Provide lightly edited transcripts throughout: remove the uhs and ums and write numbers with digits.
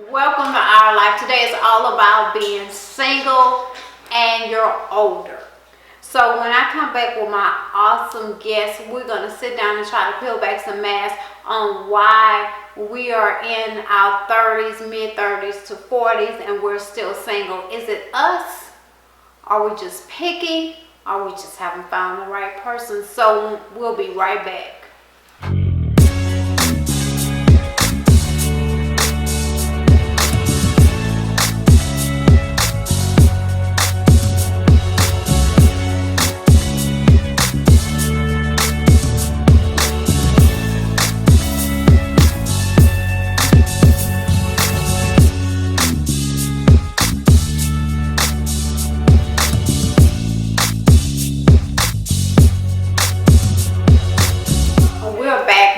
Welcome to Our Life. Today is all about being single and you're older. So when I come back with my awesome guest, we're going to sit down and try to peel back some mask on why we are in our 30s, mid-30s to 40s and we're still single. Is it us? Are we just picky? Or we just haven't found the right person? So we'll be right back.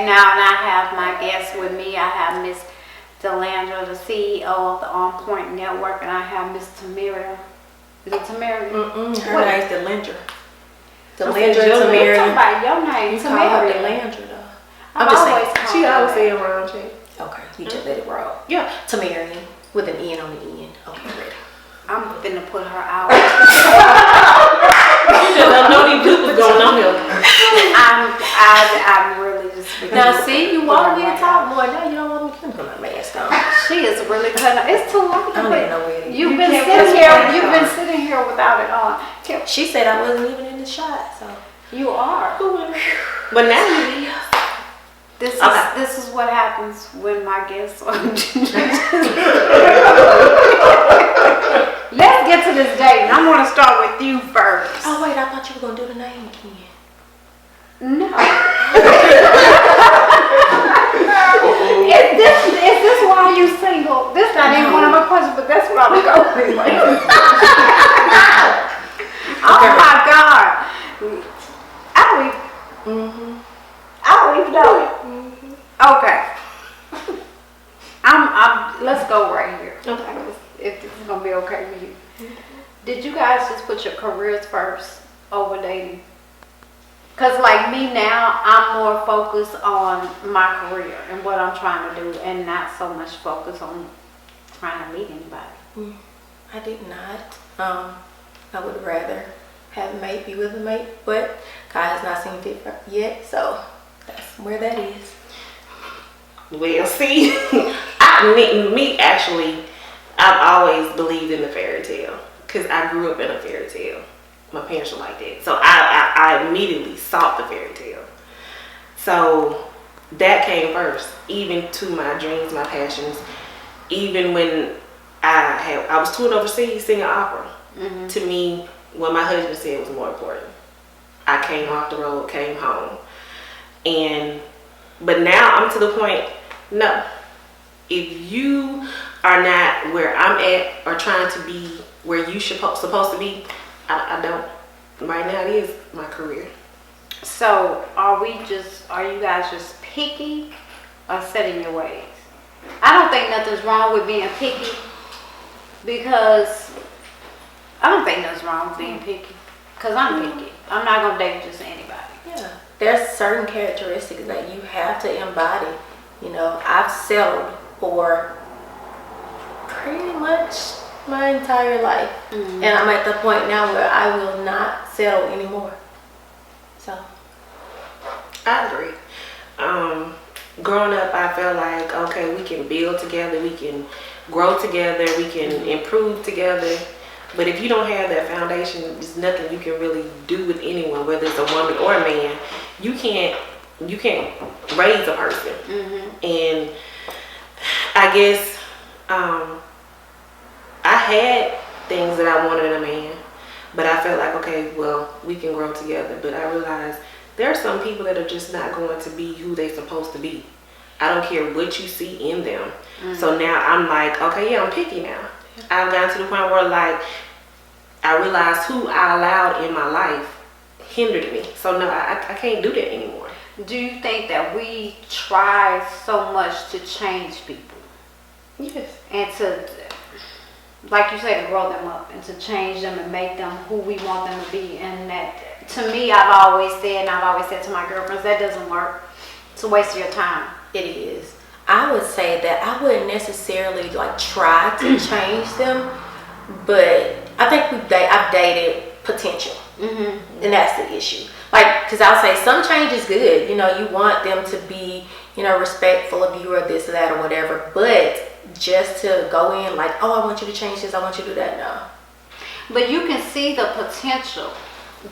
Now, and I have my guest with me. I have Miss Delendra, the CEO of the OnPoint Network, and I have Miss Tamarian. Is it Tamarian? Her name's Delendra. Delendra, Tamarian. Talking about your name, you Tamarian. Call her Delendra, though. I'm just saying. She always say it wrong, too. Okay, you just let it roll. Yeah. Tamarian with an N on the end. Okay, ready. I'm finna put her out. I know these bloopers going on here. I'm really just. Now see, you want me to talk more. Now you don't want me to put my mask on. She is really cutting. It's too late. I don't even know where it is. You've been sitting here. You've been sitting here without it on. She said I wasn't even in the shot, so you are. But now you is. This is what happens when my guests are. Let's get to this date. And I'm going to start with you first. Oh wait, I thought you were going to do the name again. No. Is this why you single? This not even one of my questions, but that's what I'm going with. Oh my God. I don't even know. Okay. Let's go right here. Okay. If this is gonna be okay with you. Did you guys just put your careers first over dating? Cause like me now, I'm more focused on my career and what I'm trying to do, and not so much focus on trying to meet anybody. I did not. I would rather have a mate, be with a mate, but God has not seen fit yet, so that's where that is. Well, see, me actually, I've always believed in the fairy tale because I grew up in a fairy tale. My parents were like that, so I immediately sought the fairy tale. So that came first, even to my dreams, my passions. Even when I was touring overseas singing opera. To me, what my husband said was more important. I came off the road, came home, but now I'm to the point. No, if you are not where I'm at or trying to be where you supposed to be, I don't. Right now it is my career. So are you guys just picky or set in your ways? I don't think nothing's wrong with being picky, because I don't think nothing's wrong with being picky, because I'm picky. I'm not going to date just anybody. Yeah, there's certain characteristics that you have to embody. You know, I've settled for pretty much my entire life. And I'm at the point now where I will not settle anymore. So I agree. Growing up, I felt like, okay, we can build together, we can grow together, we can improve together. But if you don't have that foundation, there's nothing you can really do with anyone, whether it's a woman or a man. You can't raise a person. And I guess I had things that I wanted in a man, but I felt like, okay, well, we can grow together. But I realized there are some people that are just not going to be who they're supposed to be. I don't care what you see in them. So now I'm like, okay, yeah, I'm picky now. I've gotten to the point where, like, I realized who I allowed in my life hindered me. So no, I can't do that anymore. Do you think that we try so much to change people? Yes. And to, like you said, to grow them up and to change them and make them who we want them to be. And that, to me, I've always said to my girlfriends, that doesn't work. It's a waste of your time. It is. I would say that I wouldn't necessarily like try to change them, but I think I've dated potential, and that's the issue. Like, because I'll say some change is good. You know, you want them to be, you know, respectful of you or this or that or whatever. But just to go in like, oh, I want you to change this, I want you to do that, no. But you can see the potential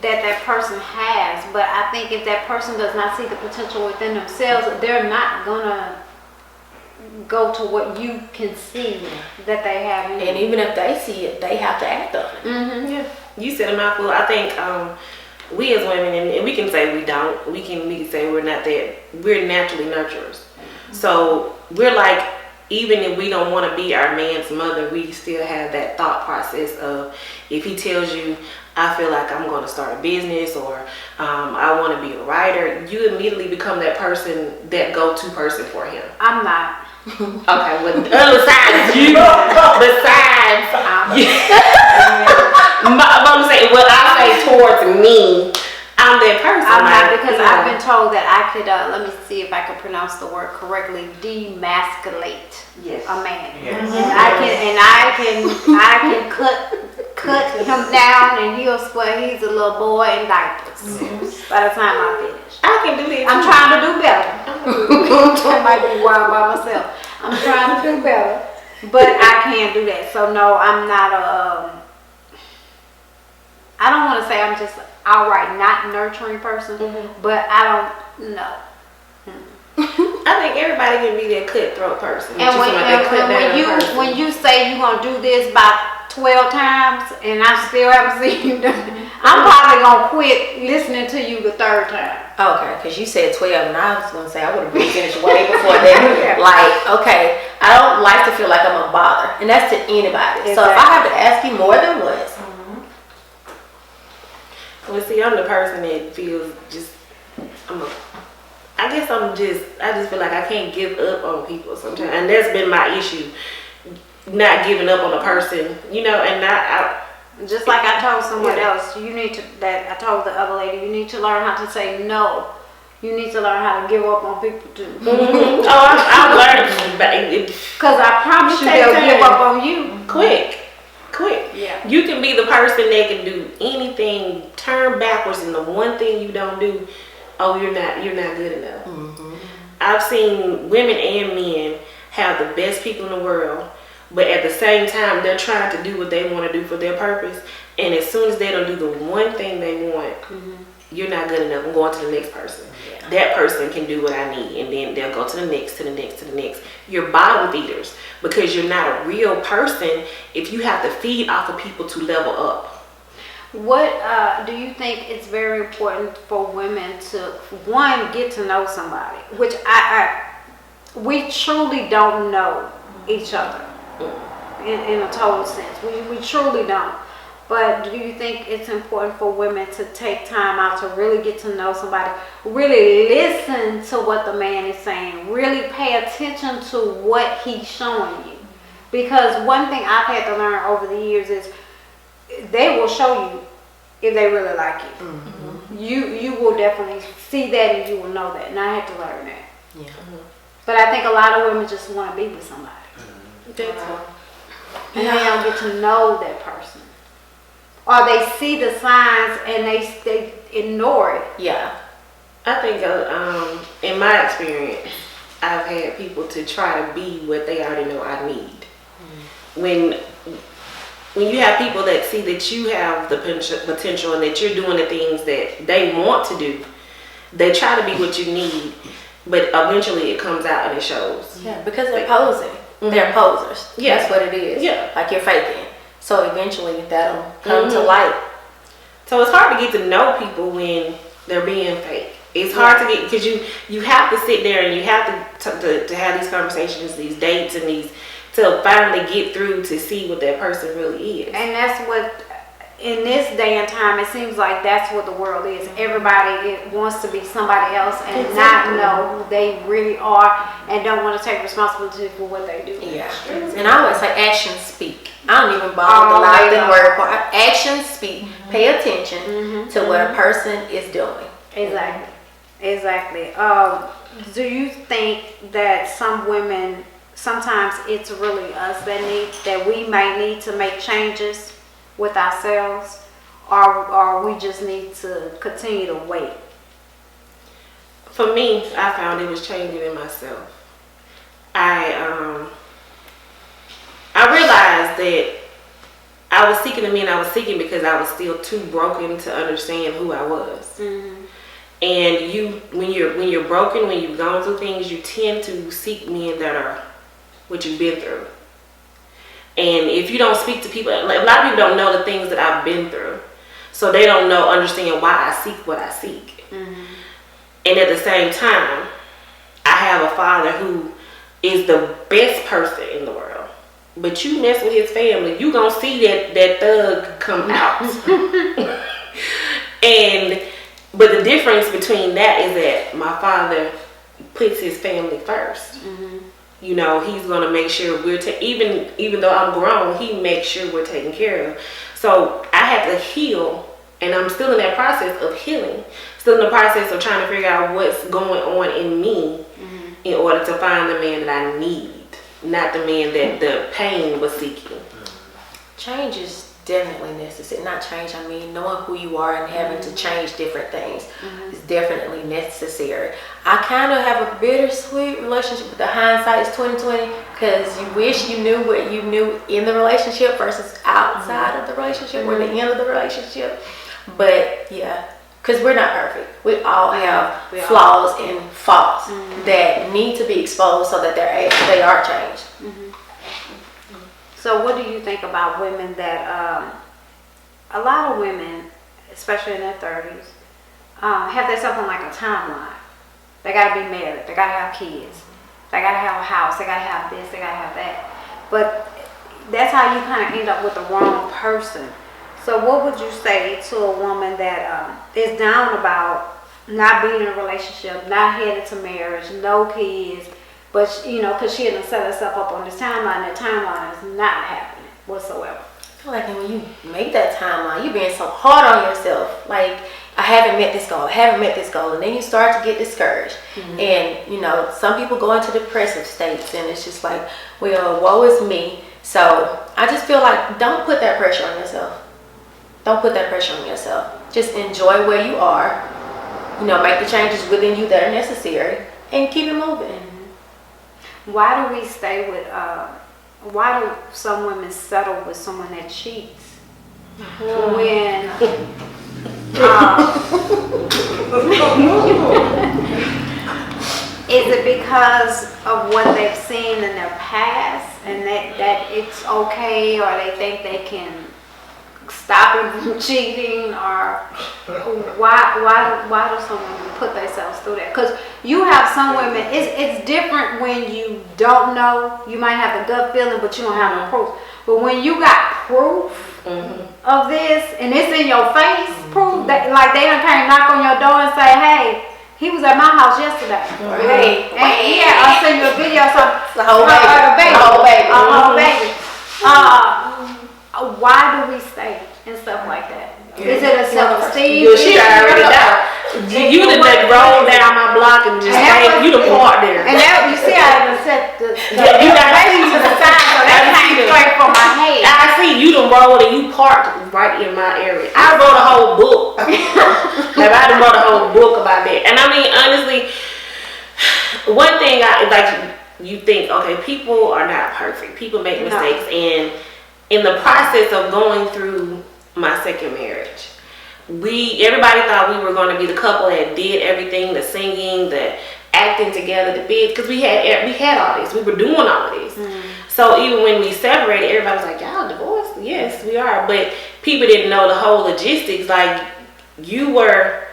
that person has. But I think if that person does not see the potential within themselves, they're not gonna go to what you can see that they have in And even if they see it, they have to act on it. Yeah, you said a mouthful. I think we as women, and we can say we don't. We can say we're not that. We're naturally nurturers. So we're like, even if we don't want to be our man's mother, we still have that thought process of, if he tells you, I feel like I'm going to start a business, or I want to be a writer, you immediately become that person, that go-to person for him. I'm not. Okay, well, besides you, I'm saying, well, I say towards me, I'm that person. I'm not, because I've been told that I could, let me see if I can pronounce the word correctly, demasculate a man. Yes. And I can cut him down and he'll swear he's a little boy in diapers by the time I finish. I can do that. I'm trying to do better. I might be wild by myself. I'm trying to do better, but I can't do that. So no, I'm not I don't want to say I'm just outright not nurturing person, but I don't know. I think everybody can be that cutthroat person. And when you say you're gonna do this about 12 times and I still haven't seen you done it, I'm probably gonna quit listening to you the third time. Okay, because you said 12, and I was going to say I would have been finished way before that. Like, okay, I don't like to feel like I'm a bother, and that's to anybody. Exactly. So if I have to ask you more than once. Well, see, I'm the person that feels just, I just feel like I can't give up on people sometimes. And that's been my issue, not giving up on a person, you know, and just like I told someone else, I told the other lady, you need to learn how to say no. You need to learn how to give up on people too. Oh, I've learned. Because I promise you they'll give up on you. Quick. Yeah. You can be the person that can do anything, turn backwards, and the one thing you don't do, oh, you're not good enough. I've seen women and men have the best people in the world, but at the same time, they're trying to do what they want to do for their purpose. And as soon as they don't do the one thing they want, you're not good enough. I'm going to the next person. Yeah. That person can do what I need. And then they'll go to the next, to the next, to the next. You're bottom feeders because you're not a real person if you have to feed off of people to level up. What do you think it's very important for women to, one, get to know somebody, which we truly don't know each other in a total sense. We truly don't. But do you think it's important for women to take time out to really get to know somebody, really listen to what the man is saying, really pay attention to what he's showing you? Because one thing I've had to learn over the years is they will show you if they really like you. You will definitely see that and you will know that. And I had to learn that. Yeah. But I think a lot of women just want to be with somebody. And they don't get to know that person. Or they see the signs and they ignore it. Yeah. I think in my experience, I've had people to try to be what they already know I need. When you have people that see that you have the potential and that you're doing the things that they want to do, they try to be what you need, but eventually it comes out and it shows. Yeah, because they're posing. They're posers. Yeah. That's what it is. Yeah. Like you're faking. So eventually that'll come to light. So it's hard to get to know people when they're being fake. It's hard to get, because you have to sit there and you have to have these conversations, these dates, and these, to finally get through to see what that person really is. And that's what, in this day and time, it seems like that's what the world is. Everybody wants to be somebody else and not know who they really are and don't want to take responsibility for what they do. Yeah. And I always say actions speak. I don't even bother with the loud word part. Actions speak. Pay attention to what a person is doing. Exactly. do you think that some women, sometimes it's really us that we might need to make changes with ourselves, or we just need to continue to wait? For me, I found it was changing in myself. I realized that I was seeking the men I was seeking because I was still too broken to understand who I was. Mm-hmm. And when you're broken, when you've gone through things, you tend to seek men that are what you've been through. And if you don't speak to people, like, a lot of people don't know the things that I've been through, so they don't understand why I seek what I seek. Mm-hmm. And at the same time, I have a father who is the best person in the world. But you mess with his family, you gonna see that thug come out. But the difference between that is that my father puts his family first. Mm-hmm. You know, he's gonna make sure we're even though I'm grown, he makes sure we're taken care of. So I had to heal, and I'm still in that process of healing. Still in the process of trying to figure out what's going on in me in order to find the man that I need, not the man that the pain was seeking. Change is definitely necessary. Not change, I mean knowing who you are and having to change different things is definitely necessary. I kind of have a bittersweet relationship with the hindsight is 2020, because you wish you knew what you knew in the relationship versus outside of the relationship or the end of the relationship. But yeah, because we're not perfect. We all have flaws and faults that need to be exposed so that they are changed. So what do you think about women that, a lot of women, especially in their 30s, have they something like a timeline? They gotta be married, they gotta have kids, they gotta have a house, they gotta have this, they gotta have that. But that's how you kind of end up with the wrong person. So what would you say to a woman that is down about not being in a relationship, not headed to marriage, no kids, but you know, because she had set herself up on this timeline, that timeline is not happening whatsoever? I feel like when you make that timeline, you're being so hard on yourself. Like, I haven't met this goal, and then you start to get discouraged. And you know, some people go into depressive states, and it's just like, well, woe is me. So I just feel like, don't put that pressure on yourself. Don't put that pressure on yourself. Just enjoy where you are. You know, make the changes within you that are necessary, and keep it moving. Why do we stay with, why do some women settle with someone that cheats? When, is it because of what they've seen in their past and that it's okay, or they think they can stop him from cheating, or why do some women put themselves through that? Because you have some women, it's different when you don't know. You might have a gut feeling, but you don't have no proof. But when you got proof of this, and it's in your face, proof that, like, they done came knock on your door and say, hey, he was at my house yesterday. Hey, yeah, I'll send you a video. So The whole baby. Why do we stay and stuff like that? Is it a self-esteem? She already know. You done roll down my block and just you done parked there. And that, you see, I even set the you got baby to the side, so that came straight from my head. I see you done rolled and you parked right in my area. I wrote a whole book. I done wrote a whole book about that. And I mean, honestly, one thing you think, okay, people are not perfect. People make mistakes, and in the process of going through my second marriage, everybody thought we were going to be the couple that did everything, the singing, the acting together, the bid, because we had all this, we were doing all of this. So even when we separated, everybody was like, y'all divorced? Yes, we are. But people didn't know the whole logistics. Like, you were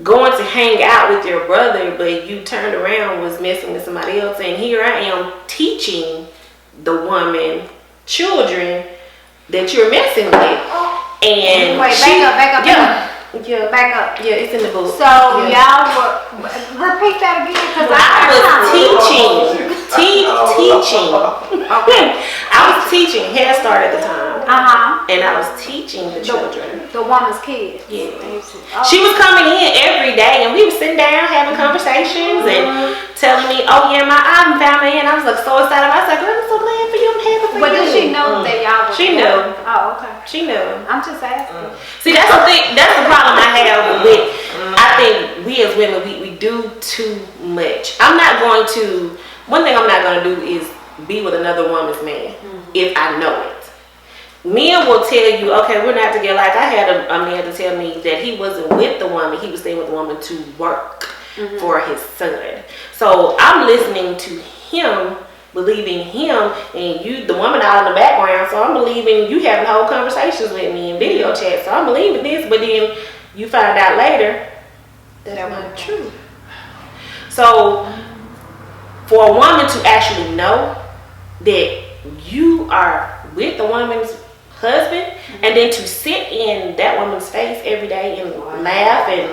going to hang out with your brother, but you turned around, was messing with somebody else, and here I am teaching the woman children that you're messing with. And wait, back up. Yeah, back up. Yeah, it's in the book. So y'all were, repeat that again, because I was teaching. I was teaching Head Start at the time. and I was teaching the children. The woman's kid. Yeah. Oh. She was coming in every day, and we were sitting down having conversations and telling me, "Oh yeah, my album found me," and I was like so excited. I was like, "I'm so glad for you. I'm happy for you." But did she know that y'all were She together? knew. Oh, okay. She knew. I'm just asking. See, that's the thing. That's the problem I have with. I think we as women, we do too much. I'm not going to. One thing I'm not going to do is be with another woman's man if I know it. Men will tell you, okay, we're not together. Like I had a man to tell me that he wasn't with the woman. He was staying with the woman to work for his son. So I'm listening to him, believing him, and you, the woman out in the background. So I'm believing you having whole conversations with me in video chat. So I'm believing this, but then you find out later that's not true. So for a woman to actually know that you are with the woman's husband, and then to sit in that woman's face every day and laugh and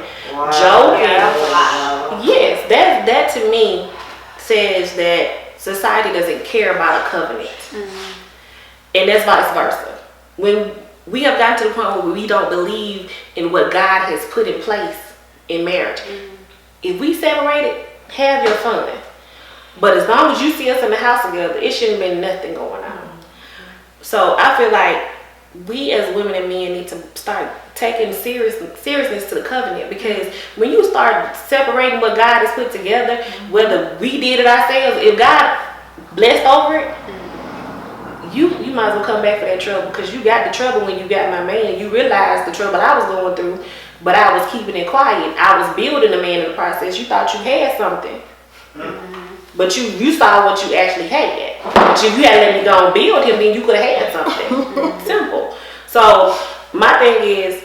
joke, and yes, that to me says that society doesn't care about a covenant, and that's vice versa. When we have gotten to the point where we don't believe in what God has put in place in marriage, if we separated, have your fun. But as long as you see us in the house together, it shouldn't be nothing going on. So I feel like we as women and men need to start taking seriousness to the covenant, because when you start separating what God has put together, whether we did it ourselves, if God blessed over it, you might as well come back for that trouble, because you got the trouble when you got my man. You realized the trouble I was going through, but I was keeping it quiet. I was building a man in the process. You thought you had something. But you saw what you actually had. But if you had let me go and build him, then you could have had something. Simple. So my thing is,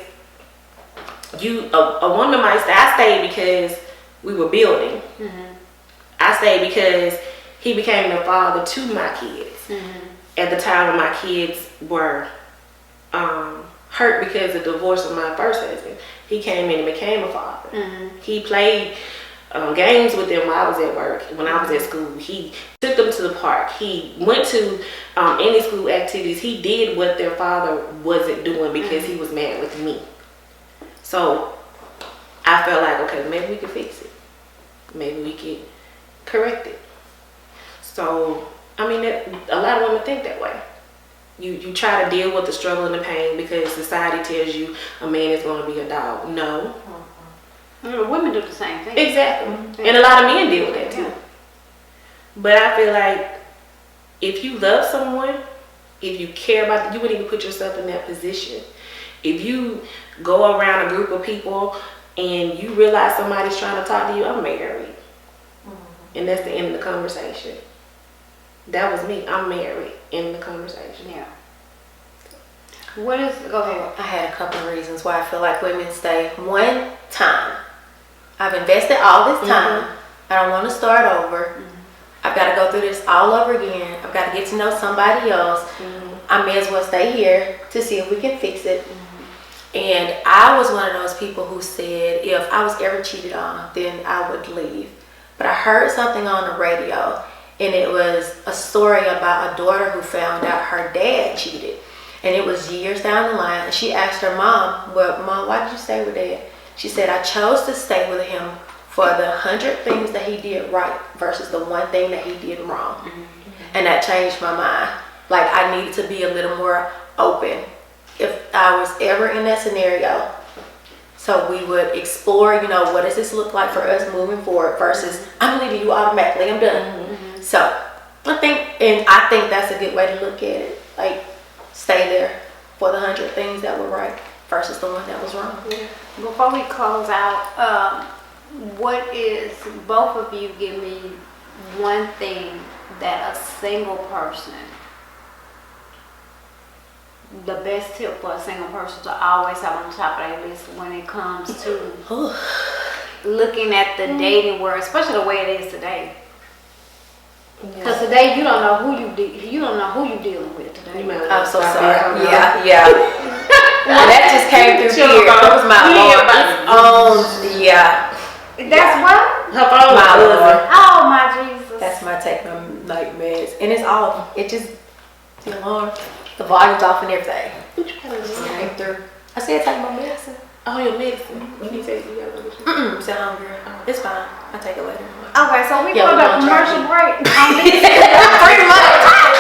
a woman might say, I stayed because we were building. I stayed because he became the father to my kids. At the time when my kids were hurt because of the divorce of my first husband, he came in and became a father. He played games with them while I was at work. When I was at school, he took them to the park. He went to any school activities. He did what their father wasn't doing because he was mad with me. So I felt like, okay, maybe we could fix it. Maybe we could correct it. So I mean, a lot of women think that way. You try to deal with the struggle and the pain because society tells you a man is going to be a dog. No. Women do the same thing. Exactly. And a lot of men deal with that too. But I feel like if you love someone, if you care about them, you wouldn't even put yourself in that position. If you go around a group of people and you realize somebody's trying to talk to you, I'm married. And that's the end of the conversation. That was me. I'm married. End of the conversation. Yeah. What is, go ahead. I had a couple of reasons why I feel like women stay. One, time. I've invested all this time. I don't want to start over. I've got to go through this all over again. I've got to get to know somebody else. I may as well stay here to see if we can fix it. And I was one of those people who said if I was ever cheated on, then I would leave. But I heard something on the radio, and it was a story about a daughter who found out her dad cheated. And it was years down the line. And she asked her mom, well, Mom, why did you stay with Dad? She said, I chose to stay with him for the 100 things that he did right versus the one thing that he did wrong. And that changed my mind. Like, I needed to be a little more open if I was ever in that scenario. So we would explore, what does this look like for us moving forward versus I'm leaving you automatically, I'm done. So I think that's a good way to look at it. Like, stay there for the 100 things that were right versus the one that was wrong. Before we close out, what is, both of you give me one thing that a single person, the best tip for a single person to always have on the top of their list when it comes to looking at the dating world, especially the way it is today. Because today you don't know who you dealing with today. I'm so sorry. Yeah. That just came through here. That was my phone. Yeah. That's what? Her phone. My Lord. Oh my Jesus. That's my take on nightmares. And it's off. It just, the alarm. The volume's off and everything. What you gotta do? I said take my medicine. Oh, your medicine. You said you gotta go. Sound hungry. It's fine. I'll take it later. Okay, so we Yeah, go we're to gonna commercial break. Pretty much.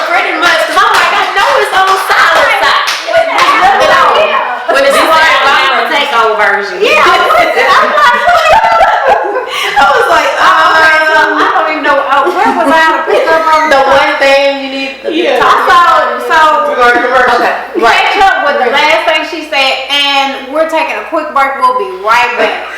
Pretty much. Cause I'm like, I know it's on silent side. When it's like, I'm gonna take over version. Yeah, I was like, okay, so I don't even know where was I to pick up on the one thing you need to So We're going to commercial. Okay. catch up with the last thing she said, and we're taking a quick break. We'll be right back.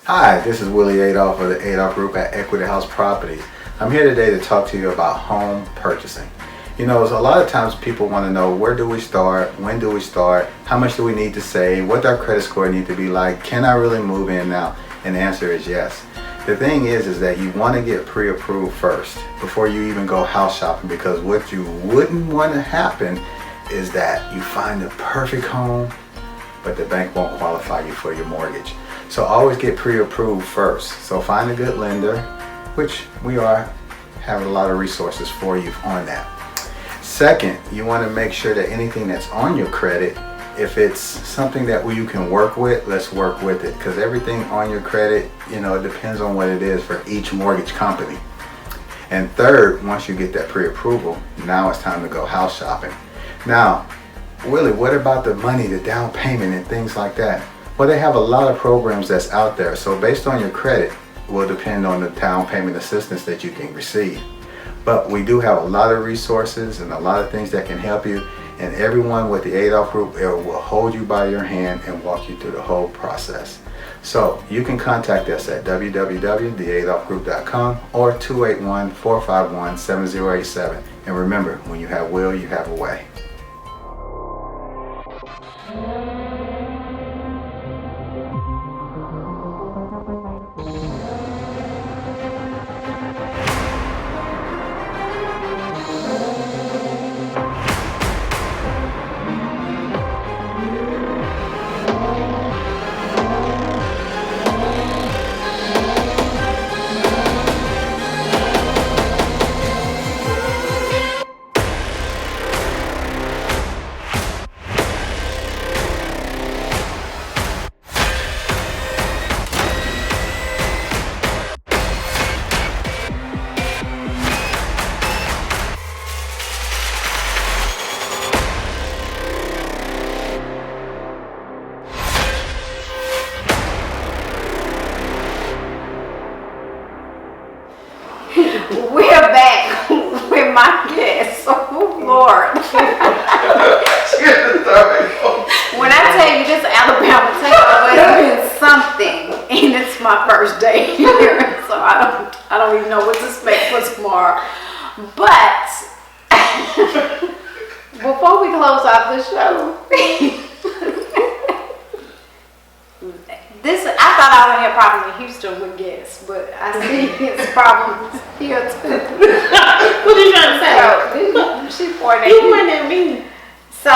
Hi, this is Willie Adolph of the Adolph Group at Equity House Properties. I'm here today to talk to you about home purchasing. You know, a lot of times people want to know, where do we start? When do we start? How much do we need to save? What does our credit score need to be like? Can I really move in now? And the answer is yes. The thing is that you want to get pre-approved first before you even go house shopping, because what you wouldn't want to happen is that you find the perfect home, but the bank won't qualify you for your mortgage. So always get pre-approved first. So find a good lender, which we have a lot of resources for you on that. Second, you want to make sure that anything that's on your credit, if it's something that you can work with, let's work with it, because everything on your credit, you know, it depends on what it is for each mortgage company. And third, once you get that pre-approval, now it's time to go house shopping. Now, Willie, what about the money, the down payment and things like that? Well, they have a lot of programs that's out there. So based on your credit will depend on the down payment assistance that you can receive. But we do have a lot of resources and a lot of things that can help you. And everyone with the Adolph Group will hold you by your hand and walk you through the whole process. So you can contact us at www.theadolphgroup.com or 281-451-7087. And remember, when you have will, you have a way. We're back with my guest. Oh, Lord. When I tell you this Alabama takeover has been something, and it's my first day here, so I don't even know what to expect for tomorrow. But before we close out the show, I thought I would have problems in Houston with guests, but I see it's problems here too. What are you trying to say? So, she's pointing You pointing at me. So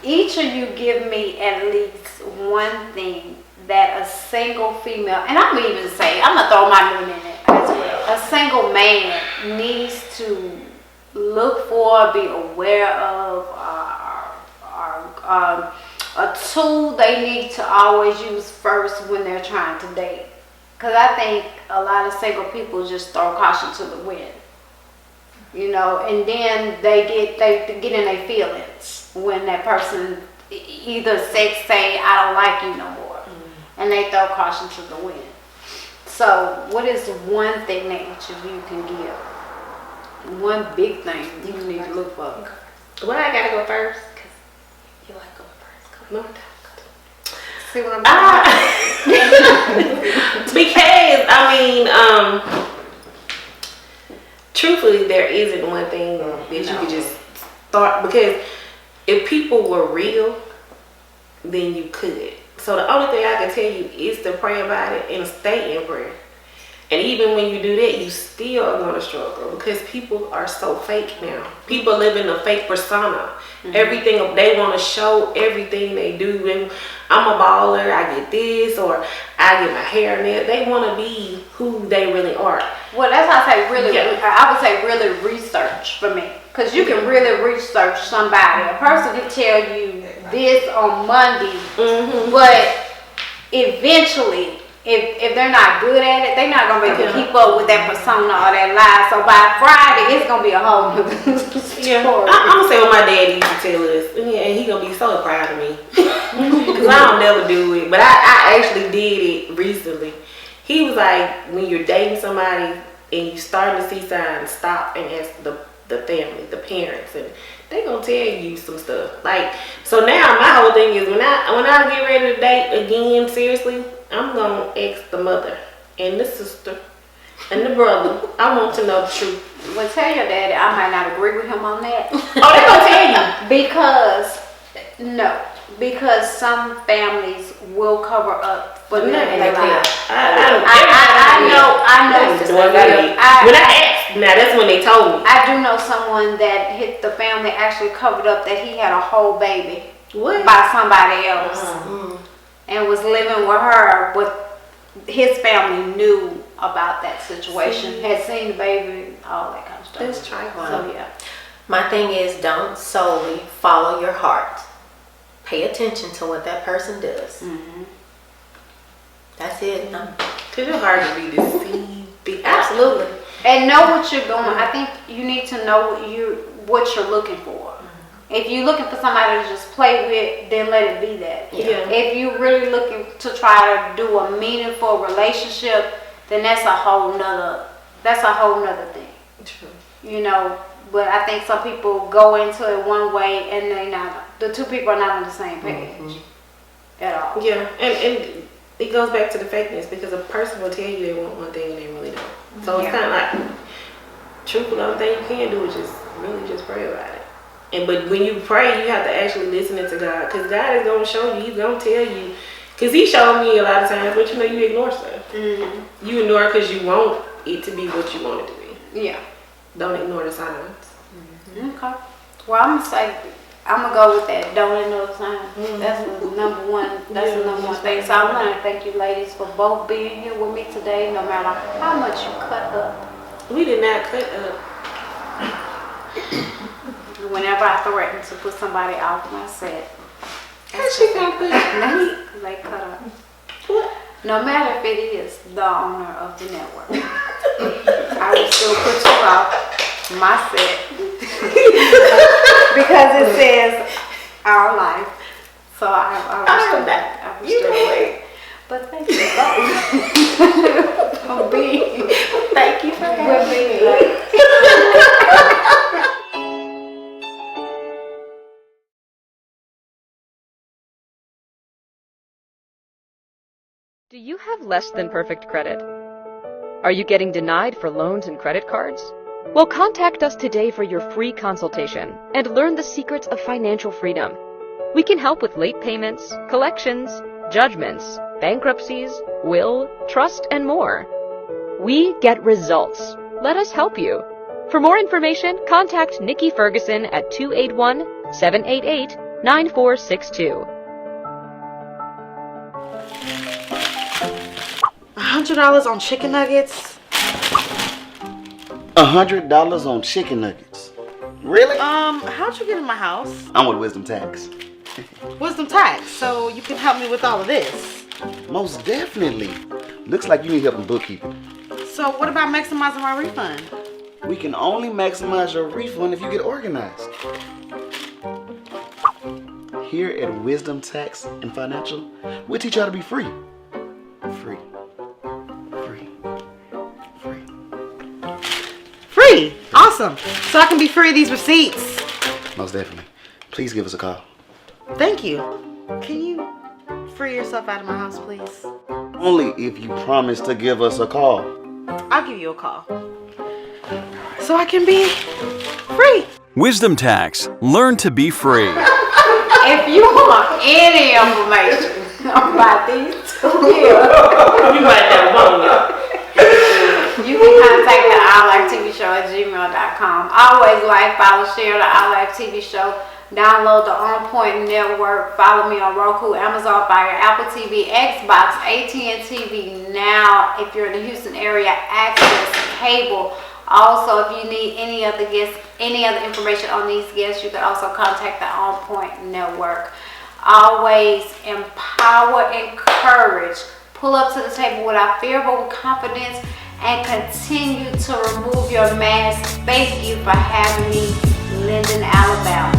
each of you give me at least one thing that a single female, and I'm even say, I'm gonna throw my name in it as well. A single man needs to look for, be aware of, a tool they need to always use first when they're trying to date. Because I think a lot of single people just throw caution to the wind, you know, and then they get in their feelings when that person either say I don't like you no more, and they throw caution to the wind. So what is one thing that each of you can give? One big thing you need to look for. Well, I gotta go first. You like going first? No. See what I'm saying? Because truthfully, there isn't one thing that you could just start. Because if people were real, then you could. So the only thing I can tell you is to pray about it and stay in prayer. And even when you do that, you still are going to struggle because people are so fake now. People live in a fake persona. Everything, they want to show everything they do. And I'm a baller, I get this, or I get my hair and that. They want to be who they really are. Well, that's why I say really, I would say really research for me. Because you can really research somebody. A person can tell you this on Monday, but eventually, if they're not good at it, they're not going to be able to keep up with that persona or that lie. So by Friday, it's going to be a whole new story. I'm going to say what my dad used to tell us. And he going to be so proud of me. Because I don't never do it. But I actually did it recently. He was like, when you're dating somebody and you starting to see signs, stop and ask the family, the parents, and they gonna tell you some stuff. Like, so now my whole thing is when I get ready to date again, seriously, I'm gonna ask the mother and the sister and the brother. I want to know the truth. Well, tell your daddy I might not agree with him on that. Oh, they gonna tell you. Because some families will cover up for them. I know. When I asked, now that's when they told me. I do know someone that the family actually covered up that he had a whole baby by somebody else and was living with her, but his family knew about that situation, had seen the baby, all that kind of stuff. That's trifling. So yeah. My thing is, don't solely follow your heart. Pay attention to what that person does. That's it. Because your heart will be deceived. Absolutely. And know what you're doing. I think you need to know what you're looking for. If you're looking for somebody to just play with, then let it be that. Yeah. If you're really looking to try to do a meaningful relationship, then that's a whole nother thing. True. You know, but I think some people go into it one way and the two people are not on the same page at all. Yeah, and it goes back to the fakeness because a person will tell you they want one thing and they really don't. So it's kind of like, truthfully, the only thing you can do is just pray about it. But when you pray, you have to actually listen to God, because God is going to show you, He's going to tell you. Because He showed me a lot of times, but you ignore stuff. You ignore it because you want it to be what you want it to be. Yeah. Don't ignore the signs. Okay. Well, I'm gonna go with that. Don't ignore the signs. That's the number one. That's the number one thing. So I want to thank you, ladies, for both being here with me today. No matter how much you cut up. We did not cut up. Whenever I threaten to put somebody off my set, How's she gonna put it? they cut up. What? No matter if it is the owner of the network, I will still put you off my set because it says our life. So I will still wait. But thank you for being. Thank you for having me. Do you have less than perfect credit? Are you getting denied for loans and credit cards? Well, contact us today for your free consultation and learn the secrets of financial freedom. We can help with late payments, collections, judgments, bankruptcies, will, trust, and more. We get results. Let us help you. For more information, contact Nikki Ferguson at 281-788-9462. $100 on chicken nuggets? $100 on chicken nuggets? Really? How'd you get in my house? I'm with Wisdom Tax. Wisdom Tax, so you can help me with all of this. Most definitely. Looks like you need help in bookkeeping. So what about maximizing my refund? We can only maximize your refund if you get organized. Here at Wisdom Tax and Financial, we teach you how to be free. Free. Free? Awesome. So I can be free of these receipts. Most definitely. Please give us a call. Thank you. Can you free yourself out of my house, please? Only if you promise to give us a call. I'll give you a call. So I can be free. Wisdom Tax. Learn to be free. If you want any information about these two, You might have one. always like, follow, share the I Life TV show. Download the OnPoint network. Follow me on Roku, Amazon Fire, Apple TV, Xbox, AT&T TV Now. If you're in the Houston area, access cable. Also, if you need any other guests, any other information on these guests, you can also contact the OnPoint network. Always empower, encourage, pull up to the table without fear but with confidence, and continue to remove your mask. Thank you for having me, Linden, Alabama.